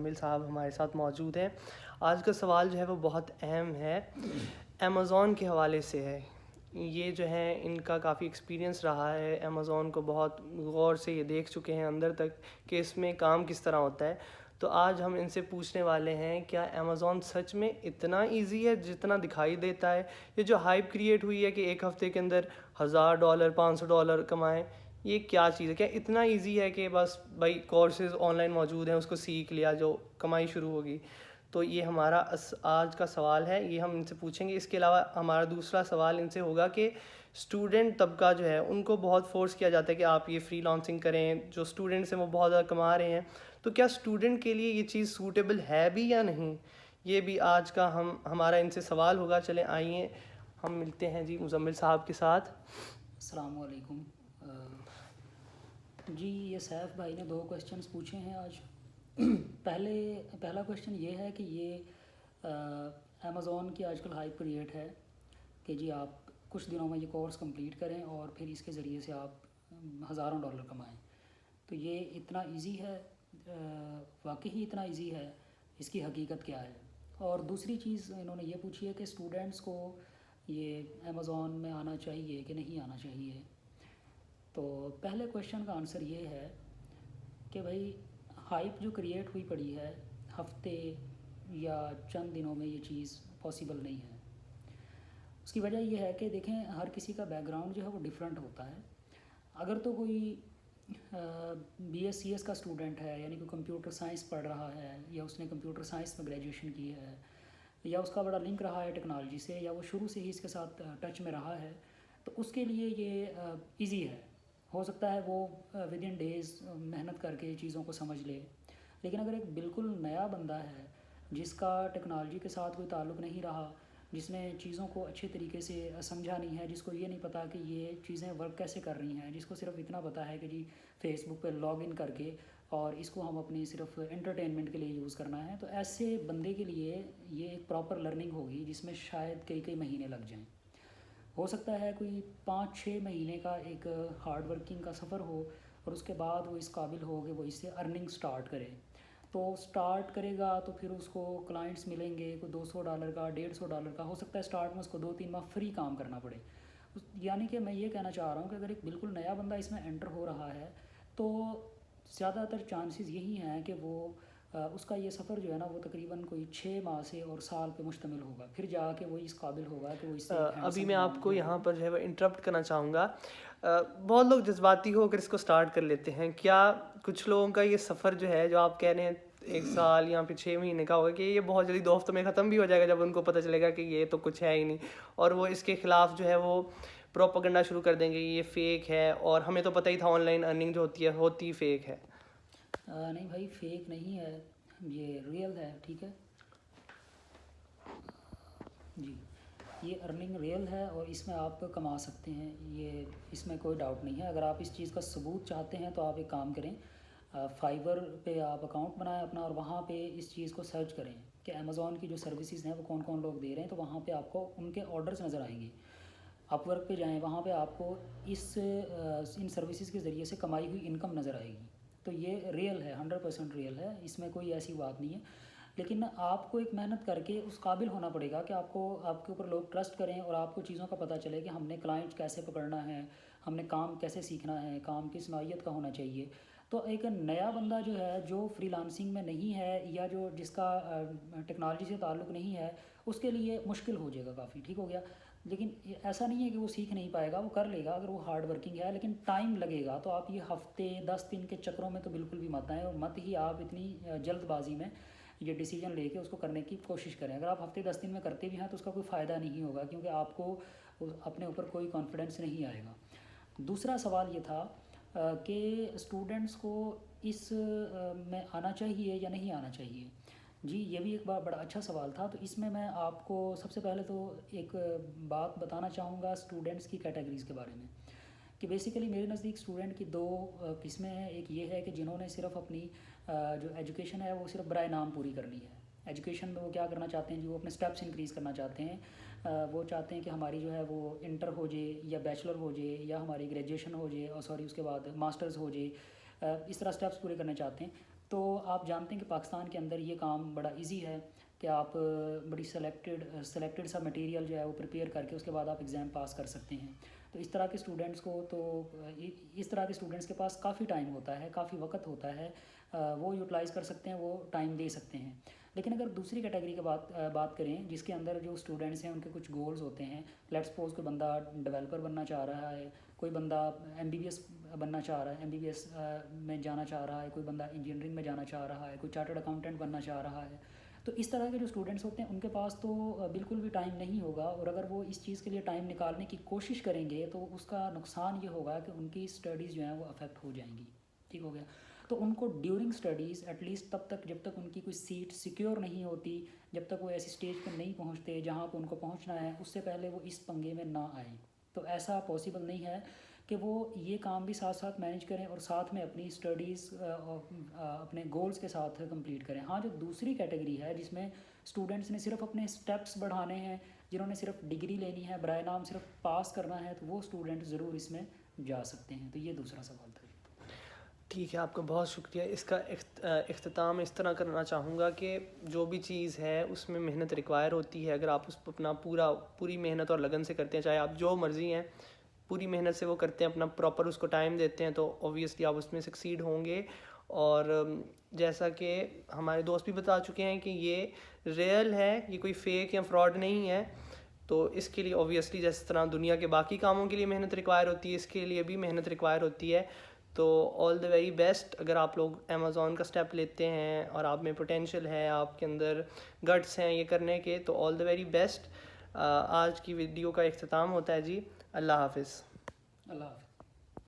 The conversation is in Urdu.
مزمل صاحب ہمارے ساتھ موجود ہیں. آج کا سوال جو ہے وہ بہت اہم ہے, امیزون کے حوالے سے ہے. یہ جو ہے ان کا کافی ایکسپیرینس رہا ہے, امیزون کو بہت غور سے یہ دیکھ چکے ہیں اندر تک کہ اس میں کام کس طرح ہوتا ہے. تو آج ہم ان سے پوچھنے والے ہیں کیا امیزون سچ میں اتنا ایزی ہے جتنا دکھائی دیتا ہے؟ یہ جو ہائپ کریٹ ہوئی ہے کہ ایک ہفتے کے اندر $1000 $500 کمائیں, یہ کیا چیز ہے؟ کیا اتنا ایزی ہے کہ بس بھائی کورسز آن لائن موجود ہیں, اس کو سیکھ لیا جو کمائی شروع ہوگی؟ تو یہ ہمارا آج کا سوال ہے, یہ ہم ان سے پوچھیں گے. اس کے علاوہ ہمارا دوسرا سوال ان سے ہوگا کہ اسٹوڈنٹ طبقہ جو ہے ان کو بہت فورس کیا جاتا ہے کہ آپ یہ فری لانسنگ کریں, جو اسٹوڈنٹس ہیں وہ بہت زیادہ کما رہے ہیں, تو کیا اسٹوڈنٹ کے لیے یہ چیز سوٹیبل ہے بھی یا نہیں؟ یہ بھی آج کا ہمارا ان سے سوال ہوگا. چلیں آئیے ہم ملتے ہیں جی مزمل صاحب کے ساتھ. السلام علیکم. جی یہ سیف بھائی نے 2 کویسچنس پوچھے ہیں آج. پہلا کویسچن یہ ہے کہ یہ امیزون کی آج کل ہائپ کریٹ ہے کہ جی آپ کچھ دنوں میں یہ کورس کمپلیٹ کریں اور پھر اس کے ذریعے سے آپ ہزاروں ڈالر کمائیں. تو یہ اتنا ایزی ہے؟ واقعی ہی اتنا ایزی ہے؟ اس کی حقیقت کیا ہے؟ اور دوسری چیز انہوں نے یہ پوچھی ہے کہ اسٹوڈنٹس کو یہ امیزون میں آنا چاہیے کہ نہیں آنا چاہیے. تو پہلے کویشچن کا آنسر یہ ہے کہ بھائی ہائپ جو کریٹ ہوئی پڑی ہے, ہفتے یا چند دنوں میں یہ چیز پاسبل نہیں ہے. اس کی وجہ یہ ہے کہ دیکھیں ہر کسی کا بیک گراؤنڈ جو ہے وہ ڈیفرنٹ ہوتا ہے. اگر تو کوئی BSc کا اسٹوڈنٹ ہے, یعنی کہ کمپیوٹر سائنس پڑھ رہا ہے, یا اس نے کمپیوٹر سائنس میں گریجویشن کی ہے, یا اس کا بڑا لنک رہا ہے ٹیکنالوجی سے, یا وہ شروع سے ہی اس کے ساتھ ٹچ میں رہا ہے, تو اس کے لیے یہ ایزی ہے. ہو سکتا ہے وہ ود ان ڈیز محنت کر کے چیزوں کو سمجھ لے. لیکن اگر ایک بالکل نیا بندہ ہے جس کا ٹیکنالوجی کے ساتھ کوئی تعلق نہیں رہا, جس نے چیزوں کو اچھے طریقے سے سمجھا نہیں ہے, جس کو یہ نہیں پتہ کہ یہ چیزیں ورک کیسے کر رہی ہیں, جس کو صرف اتنا پتہ ہے کہ جی فیس بک پہ لاگ ان کر کے اور اس کو ہم اپنی صرف انٹرٹینمنٹ کے لیے یوز کرنا ہے, تو ایسے بندے کے لیے یہ ایک پراپر لرننگ ہوگی جس میں شاید کئی مہینے لگ جائیں. ہو سکتا ہے کوئی 5-6 مہینے کا ایک ہارڈ ورکنگ کا سفر ہو, اور اس کے بعد وہ اس قابل ہو کہ وہ اس سے ارننگ سٹارٹ کرے. تو سٹارٹ کرے گا تو پھر اس کو کلائنٹس ملیں گے, کوئی $200 کا $150 کا. ہو سکتا ہے سٹارٹ میں اس کو 2-3 ماہ فری کام کرنا پڑے. یعنی کہ میں یہ کہنا چاہ رہا ہوں کہ اگر ایک بالکل نیا بندہ اس میں انٹر ہو رہا ہے تو زیادہ تر چانسز یہی ہیں کہ وہ اس کا یہ سفر جو ہے نا وہ تقریباً کوئی 6 ماہ سے اور سال پہ مشتمل ہوگا. پھر جا کے وہ اس قابل ہوگا کہ وہ اس سے ابھی میں آپ کو یہاں پر جو ہے وہ انٹرپٹ کرنا چاہوں گا. بہت لوگ جذباتی ہو کر اس کو سٹارٹ کر لیتے ہیں. کیا کچھ لوگوں کا یہ سفر جو ہے جو آپ کہہ رہے ہیں 1 سال یا پھر 6 مہینے کا ہوگا, کہ یہ بہت جلدی 2 ہفتوں میں ختم بھی ہو جائے گا جب ان کو پتہ چلے گا کہ یہ تو کچھ ہے ہی نہیں, اور وہ اس کے خلاف جو ہے وہ پروپیگنڈا شروع کر دیں گے یہ فیک ہے, اور ہمیں تو پتہ ہی تھا آن لائن ارننگ جو ہوتی فیک ہے. نہیں بھائی فیک نہیں ہے, یہ ریئل ہے. ٹھیک ہے جی, یہ ارننگ ریئل ہے اور اس میں آپ کما سکتے ہیں, یہ اس میں کوئی ڈاؤٹ نہیں ہے. اگر آپ اس چیز کا ثبوت چاہتے ہیں تو آپ ایک کام کریں, فائبر پہ آپ اکاؤنٹ بنائیں اپنا, اور وہاں پہ اس چیز کو سرچ کریں کہ امیزون کی جو سروسز ہیں وہ کون کون لوگ دے رہے ہیں. تو وہاں پہ آپ کو ان کے آرڈرز نظر آئیں گے. اپ ورک پہ جائیں, وہاں پہ آپ کو ان سروسز کے ذریعے سے کمائی ہوئی انکم نظر آئے گی. تو یہ ریئل ہے, 100% ریئل ہے, اس میں کوئی ایسی بات نہیں ہے. لیکن آپ کو ایک محنت کر کے اس قابل ہونا پڑے گا کہ آپ کے اوپر لوگ ٹرسٹ کریں, اور آپ کو چیزوں کا پتہ چلے کہ ہم نے کلائنٹ کیسے پکڑنا ہے, ہم نے کام کیسے سیکھنا ہے, کام کس نوعیت کا ہونا چاہیے. تو ایک نیا بندہ جو ہے جو فری لانسنگ میں نہیں ہے, یا جس کا ٹیکنالوجی سے تعلق نہیں ہے, اس کے لیے مشکل ہو جائے گا کافی. ٹھیک ہو گیا. لیکن ایسا نہیں ہے کہ وہ سیکھ نہیں پائے گا, وہ کر لے گا اگر وہ ہارڈ ورکنگ ہے, لیکن ٹائم لگے گا. تو آپ یہ ہفتے 10 دن کے چکروں میں تو بالکل بھی مت آئیں, اور مت ہی آپ اتنی جلد بازی میں یہ ڈیسیجن لے کے اس کو کرنے کی کوشش کریں. اگر آپ ہفتے 10 دن میں کرتے بھی ہیں تو اس کا کوئی فائدہ نہیں ہوگا, کیونکہ آپ کو اپنے اوپر کوئی کانفیڈنس نہیں آئے گا. دوسرا سوال یہ تھا کہ اسٹوڈنٹس کو اس میں آنا چاہیے یا نہیں آنا چاہیے. جی یہ بھی ایک بڑا اچھا سوال تھا. تو اس میں آپ کو سب سے پہلے تو ایک بات بتانا چاہوں گا اسٹوڈنٹس کی کیٹیگریز کے بارے میں, کہ بیسیکلی میرے نزدیک اسٹوڈنٹ کی 2 قسمیں ہیں. ایک یہ ہے کہ جنہوں نے صرف اپنی جو ایجوکیشن ہے وہ صرف برائے نام پوری کرنی ہے. ایجوکیشن میں وہ کیا کرنا چاہتے ہیں, جو وہ اپنے سٹیپس انکریز کرنا چاہتے ہیں. وہ چاہتے ہیں کہ ہماری جو ہے وہ انٹر ہو جائے, یا بیچلر ہو جائے, یا ہماری گریجویشن ہو جائے, اور اس کے بعد ماسٹرز ہو جائے. اس طرح سٹیپس پورے کرنا چاہتے ہیں. تو آپ جانتے ہیں کہ پاکستان کے اندر یہ کام بڑا ایزی ہے کہ آپ بڑی سلیکٹڈ سا مٹیریل جو ہے وہ پریپیئر کر کے اس کے بعد آپ ایگزام پاس کر سکتے ہیں. تو اس طرح کے اسٹوڈنٹس کو اس طرح کے اسٹوڈنٹس کے پاس کافی ٹائم ہوتا ہے, کافی وقت ہوتا ہے, وہ یوٹیلائز کر سکتے ہیں, وہ ٹائم دے سکتے ہیں. لیکن اگر دوسری کیٹیگری کی بات کریں جس کے اندر جو اسٹوڈنٹس ہیں ان کے کچھ گولز ہوتے ہیں, لیٹس سپوز کوئی بندہ ڈیولپر بننا چاہ رہا ہے, کوئی بندہ MBBS بننا چاہ رہا ہے, MBBS میں جانا چاہ رہا ہے, کوئی بندہ انجینئرنگ میں جانا چاہ رہا ہے, کوئی چارٹرڈ اکاؤنٹنٹ بننا چاہ رہا ہے. تو اس طرح کے جو اسٹوڈنٹس ہوتے ہیں ان کے پاس تو بالکل بھی ٹائم نہیں ہوگا, اور اگر وہ اس چیز کے لیے ٹائم نکالنے کی کوشش کریں گے تو اس کا نقصان یہ ہوگا کہ ان کی اسٹڈیز جو ہیں وہ افیکٹ ہو جائیں گی. ٹھیک ہو گیا. تو ان کو ڈیورنگ اسٹڈیز ایٹ لیسٹ تب تک جب تک ان کی کوئی سیٹ سیکیور نہیں ہوتی, جب تک وہ ایسی اسٹیج پہ نہیں پہنچتے جہاں پہ ان کو پہنچنا ہے, اس سے پہلے وہ اس پنگے میں نہ آئیں. تو ایسا پاسبل نہیں ہے کہ وہ یہ کام بھی ساتھ ساتھ مینیج کریں اور ساتھ میں اپنی اسٹڈیز اپنے گولز کے ساتھ کمپلیٹ کریں. ہاں, جو دوسری کیٹیگری ہے جس میں اسٹوڈنٹس نے صرف اپنے اسٹیپس بڑھانے ہیں, جنہوں نے صرف ڈگری لینی ہے, برائے نام صرف پاس کرنا ہے, تو وہ اسٹوڈنٹ ضرور اس میں جا سکتے ہیں. تو یہ دوسرا سوال تھا. ٹھیک ہے, آپ کا بہت شکریہ. اس کا اختتام اس طرح کرنا چاہوں گا کہ جو بھی چیز ہے اس میں محنت ریکوائر ہوتی ہے. اگر آپ اس پہ اپنا پوری محنت اور لگن سے کرتے ہیں, چاہے آپ جو مرضی ہیں پوری محنت سے وہ کرتے ہیں, اپنا پراپر اس کو ٹائم دیتے ہیں, تو اوبویسلی آپ اس میں سکسیڈ ہوں گے. اور جیسا کہ ہمارے دوست بھی بتا چکے ہیں کہ یہ ریئل ہے, یہ کوئی فیک یا فراڈ نہیں ہے. تو اس کے لیے اوبویسلی جس طرح دنیا کے باقی کاموں کے لیے محنت ریکوائر ہوتی ہے, اس کے لیے بھی محنت ریکوائر ہوتی ہے. تو آل دا ویری بیسٹ. اگر آپ لوگ امیزون کا اسٹیپ لیتے ہیں اور آپ میں پوٹینشیل ہے, آپ کے اندر گٹس ہیں یہ کرنے کے, تو آل دا ویری بیسٹ. آج کی ویڈیو کا اختتام ہوتا ہے جی. اللہ حافظ. اللہ حافظ.